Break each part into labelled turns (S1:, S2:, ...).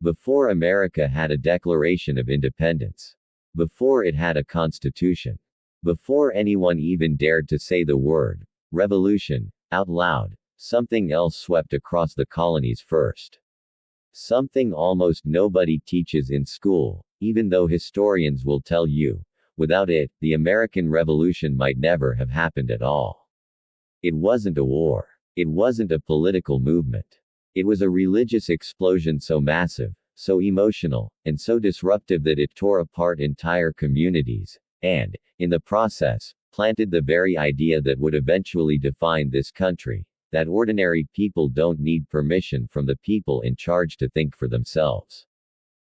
S1: Before America had a Declaration of Independence. Before it had a constitution. Before anyone even dared to say the word revolution out loud, something else swept across the colonies first. Something almost nobody teaches in school, even though historians will tell you, without it, the American Revolution might never have happened at all. It wasn't a war. It wasn't a political movement. It was a religious explosion so massive, so emotional, and so disruptive that it tore apart entire communities, and, in the process, planted the very idea that would eventually define this country, that ordinary people don't need permission from the people in charge to think for themselves.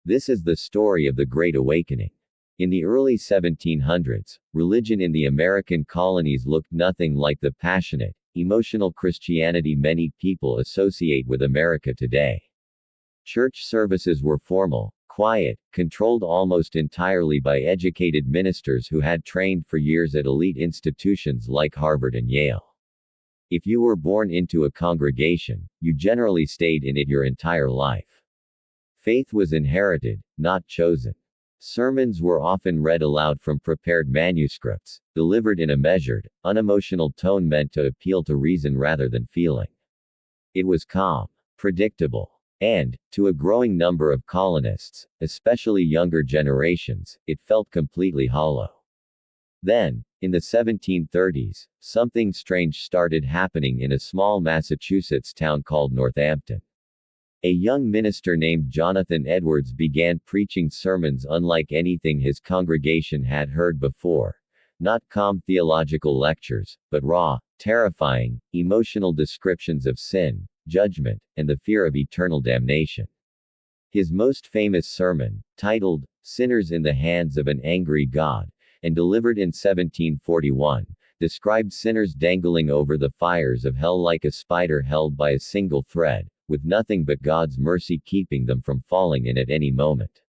S1: This is the story of the Great Awakening. In the early 1700s, religion in the American colonies looked nothing like the passionate, emotional Christianity many people associate with America today. Church services were formal, quiet, controlled almost entirely by educated ministers who had trained for years at elite institutions like Harvard and Yale. If you were born into a congregation, you generally stayed in it your entire life. Faith was inherited, not chosen. Sermons were often read aloud from prepared manuscripts, delivered in a measured, unemotional tone meant to appeal to reason rather than feeling. It was calm, predictable, and, to a growing number of colonists, especially younger generations, it felt completely hollow. Then, in the 1730s, something strange started happening in a small Massachusetts town called Northampton. A young minister named Jonathan Edwards began preaching sermons unlike anything his congregation had heard before. Not calm theological lectures, but raw, terrifying, emotional descriptions of sin, judgment, and the fear of eternal damnation. His most famous sermon, titled, Sinners in the Hands of an Angry God, and delivered in 1741, described sinners dangling over the fires of hell like a spider held by a single thread, with nothing but God's mercy keeping them from falling in at any moment.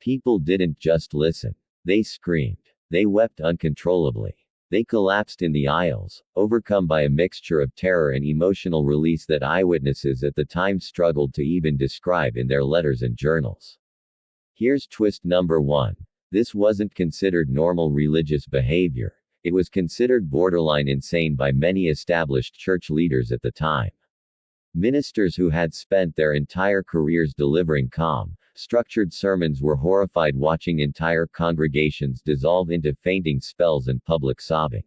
S1: People didn't just listen. They screamed. They wept uncontrollably. They collapsed in the aisles, overcome by a mixture of terror and emotional release that eyewitnesses at the time struggled to even describe in their letters and journals. Here's twist number 1. This wasn't considered normal religious behavior. It was considered borderline insane by many established church leaders at the time. Ministers who had spent their entire careers delivering calm, structured sermons were horrified watching entire congregations dissolve into fainting spells and public sobbing.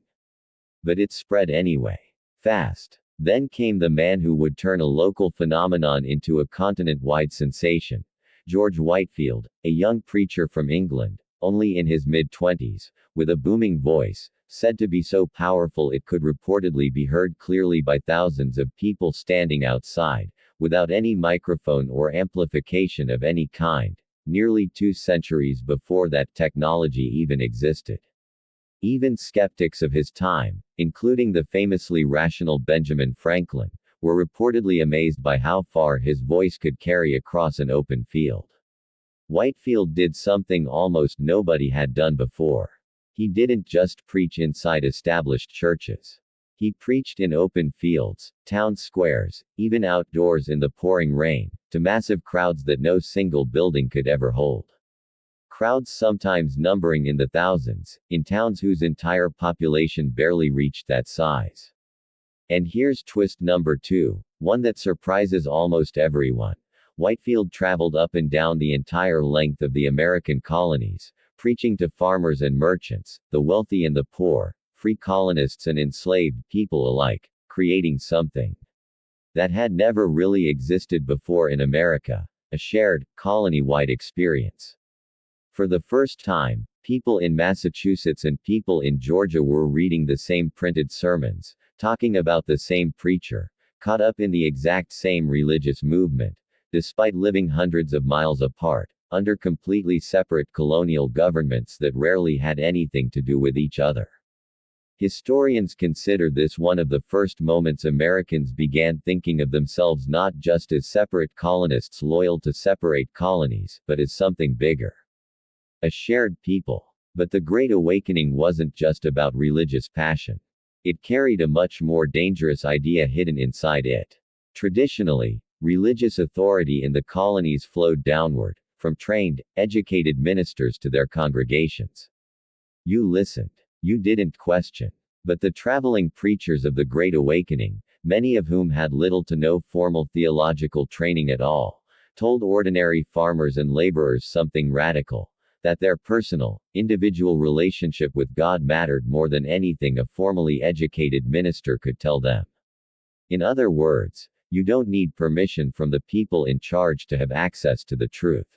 S1: But it spread anyway. Fast. Then came the man who would turn a local phenomenon into a continent-wide sensation. George Whitefield, a young preacher from England, only in his mid-20s, with a booming voice, said to be so powerful it could reportedly be heard clearly by thousands of people standing outside, without any microphone or amplification of any kind, nearly 2 centuries before that technology even existed. Even skeptics of his time, including the famously rational Benjamin Franklin, were reportedly amazed by how far his voice could carry across an open field. Whitefield did something almost nobody had done before. He didn't just preach inside established churches. He preached in open fields, town squares, even outdoors in the pouring rain, to massive crowds that no single building could ever hold. Crowds sometimes numbering in the thousands, in towns whose entire population barely reached that size. And here's twist number 2, one that surprises almost everyone. Whitefield traveled up and down the entire length of the American colonies, preaching to farmers and merchants, the wealthy and the poor, free colonists and enslaved people alike, creating something that had never really existed before in America, a shared, colony-wide experience. For the first time, people in Massachusetts and people in Georgia were reading the same printed sermons, talking about the same preacher, caught up in the exact same religious movement, despite living hundreds of miles apart, under completely separate colonial governments that rarely had anything to do with each other. Historians consider this one of the first moments Americans began thinking of themselves not just as separate colonists loyal to separate colonies, but as something bigger. A shared people. But the Great Awakening wasn't just about religious passion. It carried a much more dangerous idea hidden inside it. Traditionally, Religious authority in the colonies flowed downward, from trained, educated ministers to their congregations. You listened. You didn't question. But the traveling preachers of the Great Awakening, many of whom had little to no formal theological training at all, told ordinary farmers and laborers something radical: that their personal, individual relationship with God mattered more than anything a formally educated minister could tell them. In other words, you don't need permission from the people in charge to have access to the truth.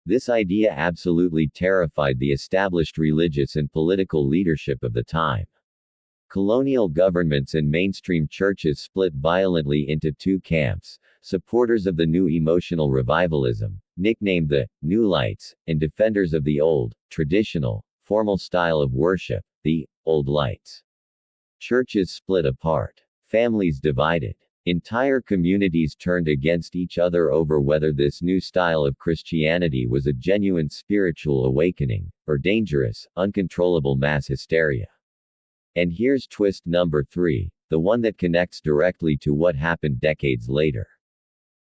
S1: This idea absolutely terrified the established religious and political leadership of the time. Colonial governments and mainstream churches split violently into two camps: supporters of the new emotional revivalism, nicknamed the New Lights, and defenders of the old, traditional, formal style of worship, the Old Lights. Churches split apart. Families divided. Entire communities turned against each other over whether this new style of Christianity was a genuine spiritual awakening, or dangerous, uncontrollable mass hysteria. And here's twist number 3, the one that connects directly to what happened decades later.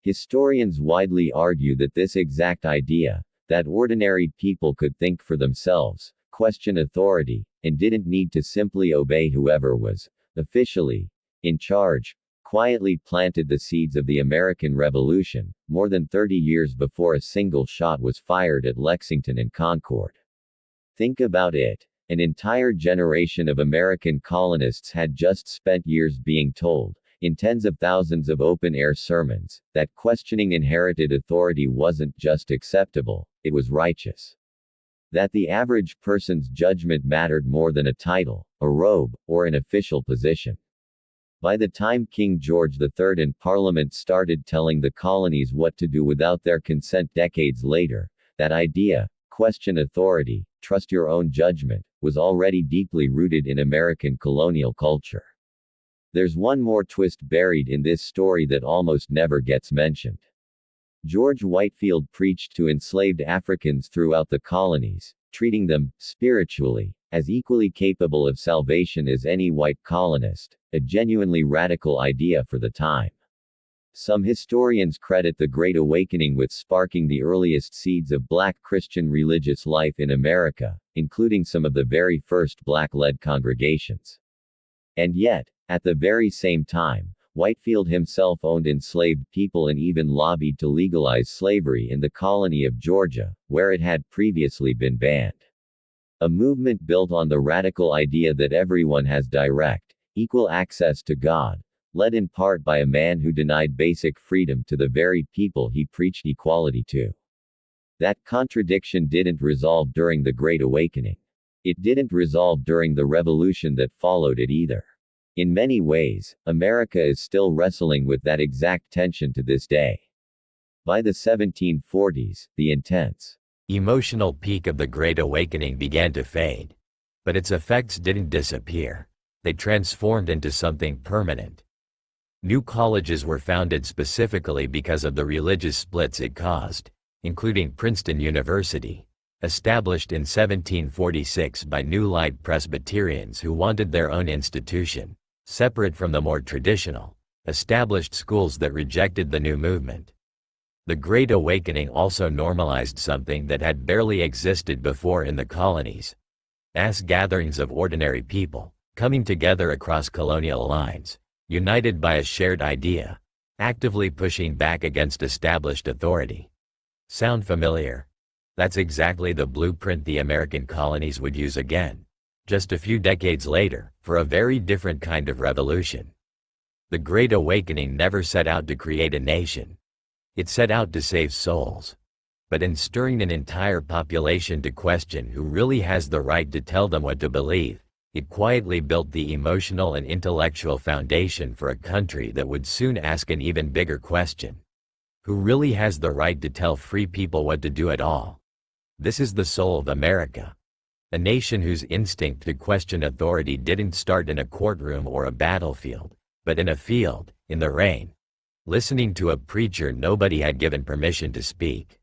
S1: Historians widely argue that this exact idea, that ordinary people could think for themselves, question authority, and didn't need to simply obey whoever was, officially, in charge, quietly planted the seeds of the American Revolution, more than 30 years before a single shot was fired at Lexington and Concord. Think about it. An entire generation of American colonists had just spent years being told, in tens of thousands of open-air sermons, that questioning inherited authority wasn't just acceptable, it was righteous. That the average person's judgment mattered more than a title, a robe, or an official position. By the time King George III and Parliament started telling the colonies what to do without their consent decades later, that idea, question authority, trust your own judgment, was already deeply rooted in American colonial culture. There's one more twist buried in this story that almost never gets mentioned. George Whitefield preached to enslaved Africans throughout the colonies, treating them, spiritually, as equally capable of salvation as any white colonist, a genuinely radical idea for the time. Some historians credit the Great Awakening with sparking the earliest seeds of Black Christian religious life in America, including some of the very first Black-led congregations. And yet, at the very same time, Whitefield himself owned enslaved people and even lobbied to legalize slavery in the colony of Georgia, where it had previously been banned. A movement built on the radical idea that everyone has direct, equal access to God, led in part by a man who denied basic freedom to the very people he preached equality to. That contradiction didn't resolve during the Great Awakening. It didn't resolve during the revolution that followed it either. In many ways, America is still wrestling with that exact tension to this day. By the 1740s, the intense,
S2: emotional peak of the Great Awakening began to fade. But its effects didn't disappear. They transformed into something permanent. New colleges were founded specifically because of the religious splits it caused, including Princeton University, established in 1746 by New Light Presbyterians who wanted their own institution, separate from the more traditional, established schools that rejected the new movement. The Great Awakening also normalized something that had barely existed before in the colonies: mass gatherings of ordinary people, coming together across colonial lines, united by a shared idea, actively pushing back against established authority. Sound familiar? That's exactly the blueprint the American colonies would use again, just a few decades later, for a very different kind of revolution. The Great Awakening never set out to create a nation. It set out to save souls. But in stirring an entire population to question who really has the right to tell them what to believe, it quietly built the emotional and intellectual foundation for a country that would soon ask an even bigger question: who really has the right to tell free people what to do at all? This is the soul of America. A nation whose instinct to question authority didn't start in a courtroom or a battlefield, but in a field, in the rain, listening to a preacher nobody had given permission to speak.